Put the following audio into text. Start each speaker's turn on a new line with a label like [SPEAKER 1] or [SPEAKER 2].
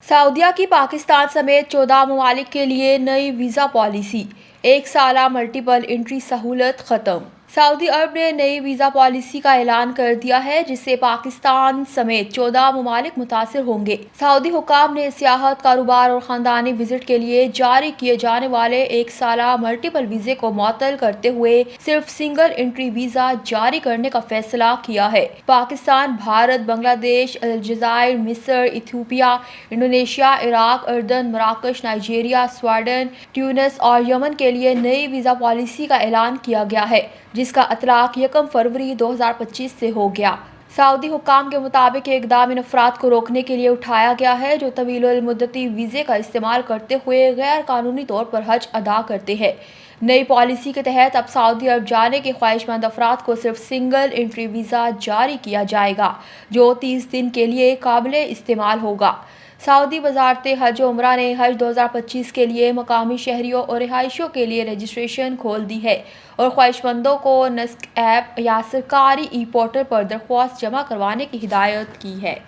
[SPEAKER 1] सऊदीया की पाकिस्तान समेत 14 ममालिक के लिए नई वीज़ा पॉलिसी। एक साला मल्टीपल एंट्री सहूलत ख़त्म। सऊदी अरब ने नई वीज़ा पॉलिसी का ऐलान कर दिया है, जिससे पाकिस्तान समेत 14 ममालिक मुतासिर होंगे। सऊदी हुकाम ने सियाहत, कारोबार और ख़ानदानी विजिट के लिए जारी किए जाने वाले एक साला मल्टीपल वीज़े को मुअत्तल करते हुए सिर्फ सिंगल एंट्री वीज़ा जारी करने का फैसला किया है। पाकिस्तान, भारत, बांग्लादेश, अलजायर, मिस्र, इथियोपिया, इंडोनेशिया, इराक, अर्दन, मराकश, नाइजीरिया, स्वीडन, ट्यूनिस और यमन के लिए नई वीज़ा पॉलिसी का ऐलान किया गया है, जिसका इतलाक 1 फरवरी 2025 से हो गया। सऊदी हुकाम के मुताबिक ये इक़दाम इन अफराद को रोकने के लिए उठाया गया है जो तवील मुद्दती वीज़े का इस्तेमाल करते हुए गैर कानूनी तौर पर हज अदा करते हैं। नई पॉलिसी के तहत अब सऊदी अरब जाने के ख्वाहिशमंद अफराद को सिर्फ सिंगल एंट्री वीज़ा जारी किया जाएगा, जो 30 दिन के लिए काबिल इस्तेमाल होगा। सऊदी वज़ारत हज और उम्रा ने हज 2025 के लिए मकामी शहरियों और रिहायशियों के लिए रजिस्ट्रेशन खोल दी है और ख्वाहिशमंदों को नस्क ऐप या सरकारी ई पोर्टल पर दरख्वास्त जमा करवाने की हिदायत की है।